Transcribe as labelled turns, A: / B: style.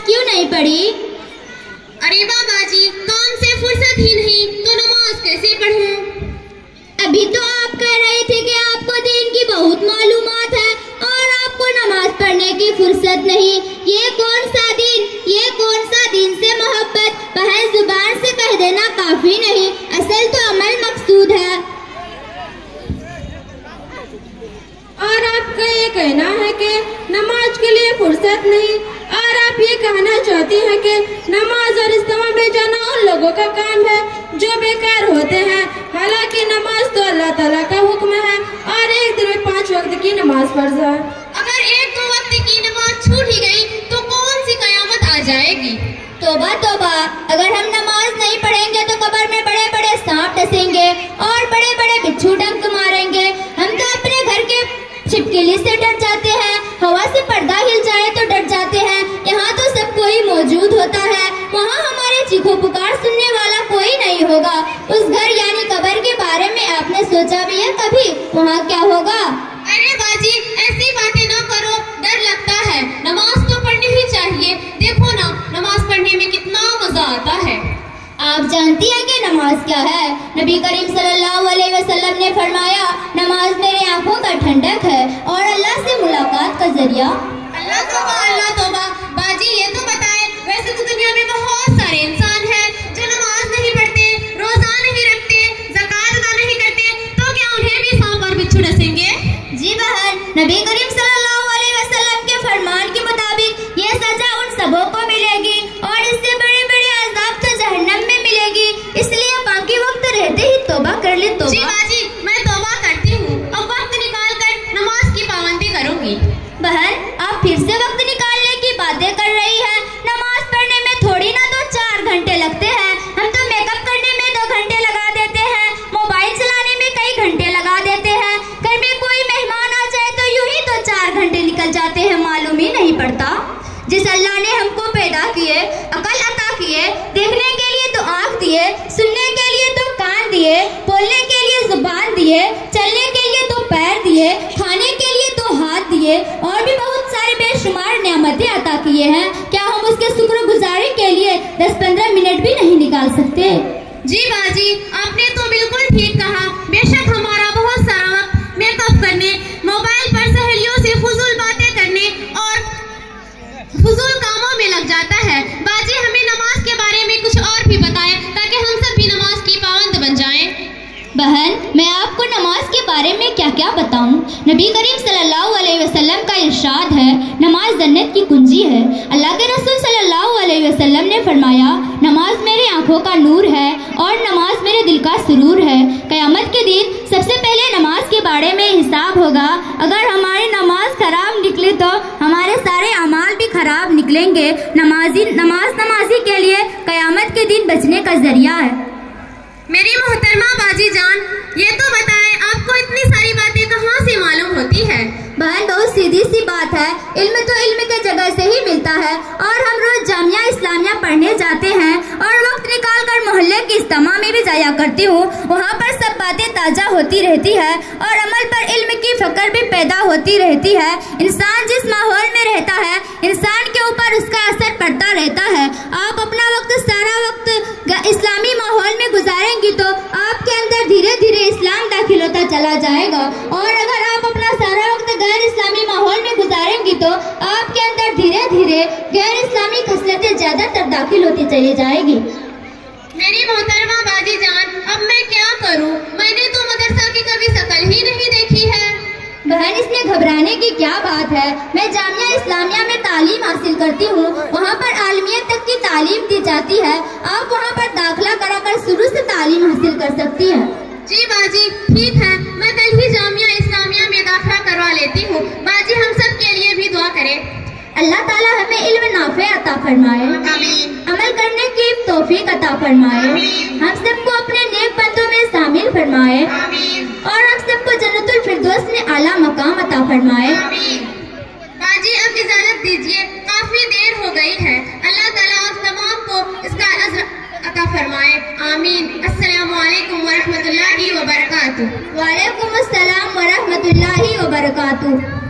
A: क्यों नहीं पढ़ी?
B: अरे वाह बाजी, काम से फुर्सत ही नहीं तो नमाज कैसे पढ़ूं?
A: अभी तो आप कह रहे थे कि आपको दीन की बहुत मालूमात है और आपको नमाज पढ़ने की फुर्सत नहीं। ये कौन सा दीन से मोहब्बत बहन जुबान से कह देना काफी नहीं, असल तो अमल मकसूद है।
C: और आपका ये कहना है कि नमाज के लिए फुर्सत नहीं, और आप ये कहना चाहती हैं कि नमाज और इज्तिमा में जाना उन लोगों का काम है जो बेकार होते हैं। हालांकि नमाज तो अल्लाह ताला का हुक्म है और एक दिन में 5 वक्त की नमाज फर्ज है।
B: अगर 1-2 वक्त की नमाज छूट ही गई तो कौन सी कयामत आ जाएगी?
A: तौबा तौबा, अगर हम नमाज नहीं पढ़ेंगे तो कब्र में बड़े बड़े सांप डसेंगे और बड़े बड़े बिच्छू डंक मारेंगे। हम तो अपने घर के छिपकली से डर जाते हैं, हवा से पर्दा हिल जाए तो डर जाते हैं। यहाँ तो सब कोई मौजूद होता है, वहाँ हमारे चीखों पुकार सुनने वाला कोई नहीं होगा। उस घर यानी कब्र के बारे में आपने सोचा भी है कभी, वहाँ क्या होगा?
B: अरे बाजी, ऐसी बातें ना करो, डर लगता है। नमाज तो पढ़नी ही चाहिए। देखो ना, नमाज पढ़ने में कितना मजा आता है।
A: आप जानती हैं कि नमाज क्या है? नबी करीम सल्लल्लाहु अलैहि वसल्लम ने फरमाया, नमाज मेरे आंखों का ठंडक है और अल्लाह से मुलाकात का जरिया।
B: अल्लाह तौबा। बाजी ये तो बताएं, वैसे तो दुनिया में बहुत सारे इंसान हैं जो नमाज नहीं पढ़ते, रोजा नहीं रखते, ज़कात अदा नहीं करते, तो क्या उन्हें भी सांप और बिच्छू डसेंगे?
A: जी बहन, नबी करीम सल्लल्लाहु अलैहि वसल्लम के फरमान के मुताबिक ये सजा उन सबों को मिलेगी और इससे बड़े बड़े अज़ाब तो जहन्नम में मिलेगी। इसलिए बाकी वक्त रहते ही तौबा कर ले।
B: जी बाजी, मैं तौबा करती हूँ, अब वक्त निकाल कर नमाज की पाबंदी करूँगी।
A: बहन, आप फिर से वक्त निकालने की बातें कर रही हैं। नमाज पढ़ने में थोड़ी ना 2-4 घंटे लगते हैं, हम तो मेकअप करने में 2 घंटे लगा देते हैं, मोबाइल चलाने में कई घंटे लगा देते हैं, घर में कोई मेहमान आ जाए तो यूं ही तो 4 घंटे निकल जाते हैं, मालूम ही नहीं पड़ता। जिस अल्लाह ने हमको पैदा किए, अकल अता किए, देखने के लिए तो आँख दिए, सुनने के लिए तो कान दिए, बोलने के लिए जुबान दिए, चलने के लिए तो पैर दिए, खाने के लिए तो हाथ दिए और भी बहुत सारे बेशुमार नेमतें अता किए हैं, क्या हम उसके शुक्रगुजारी के लिए 10-15 मिनट भी नहीं निकाल सकते?
B: जी बाजी, आपने तो बिल्कुल ठीक कहा। बेशक हमारा बहुत सारा वक्त मेकअप करने, मोबाइल पर सहेलियों से फुजूल बातें करने और फुजूल कामों में लग जाता है। बाजी हमें नमाज के बारे में कुछ और भी बताएं ताकि हम सब भी नमाज की पाबंद बन जाएं।
A: बहन, मैं आपको नमाज के बारे में क्या क्या बताऊं। नबी करीम सल्लल्लाहु अलैहि वसल्लम का इरशाद है, नमाज जन्नत की कुंजी है। अल्लाह के रसूल सल्लल्लाहु अलैहि वसल्लम ने फरमाया, नमाज मेरी आंखों का नूर है और नमाज मेरे दिल का सुरूर है। क़यामत के दिन सबसे पहले नमाज के बारे में हिसाब होगा। अगर हमारी नमाज खराब निकले तो हमारे सारे अमाल भी खराब निकलेंगे। नमाजी के लिए क़यामत के दिन बचने का जरिया है।
B: मेरी मोहतरमा बाजी जान, ये तो बताएं, आपको इतनी सारी बातें कहाँ से मालूम होती है?
A: बहन, बहुत सीधी सी बात है, इल्म तो इल्म के जगह से ही मिलता है और हम रोज जामिया इस्लामिया पढ़ने जाते हैं और वक्त निकाल कर मोहल्ले की इज्तिमा में भी जाया करती हूँ। वहाँ पर सब बातें ताज़ा होती रहती है और अमल पर इल्म की फ़क्र भी पैदा होती रहती है। इंसान जिस माहौल में रहता है, इंसान के ऊपर उसका असर पड़ता रहता है। आप अपना वक्त सारा वक्त इस्लामी माहौल में गुजारेंगी तो आपके अंदर धीरे धीरे इस्लाम दाखिल होता चला जाएगा, और अगर आप अपना सारा वक्त गैर इस्लामी माहौल में गुजारेंगी तो आपके अंदर धीरे धीरे गैर इस्लामी खसलतें ज्यादातर दाखिल होती चली जाएगी।
B: मेरी मोहतरमा बाजी जान, अब मैं क्या करूं? मैंने तो मदरसा की कभी शक्ल ही नहीं देखी है।
A: बहन, इसमें घबराने की क्या बात है? मैं जामिया इस्लामिया में तालीम हासिल करती हूँ, वहाँ पर आलमियत तक की तालीम दी जाती है। आप वहाँ पर दाखिला कराकर शुरू से तालीम हासिल कर सकती हैं।
B: जी बाजी, ठीक है, मैं कल ही जामिया इस्लामिया में दाखिला करवा लेती हूँ। बाजी हम सब के लिए भी दुआ करें।
A: अल्लाह ताला हमें इल्म नाफे अता फरमाए, अमल करने की तौफीक अता फरमाए, हम सबको अपने नेक बंदों में शामिल फरमाए और हम सबको जन्नतुल फिरदौस में आला मकाम अता फरमाए।
B: बाजी अब इजाजत दीजिए, काफी देर हो गई है। अल्लाह ताला आप तमाम को इसका अजर अता फरमाए। आमीन। अस्सलामु अलैकुम व रहमतुल्लाहि व बरकातुहू।
A: वालेकुम अस्सलाम व रहमतुल्लाहि व बरकातुहू।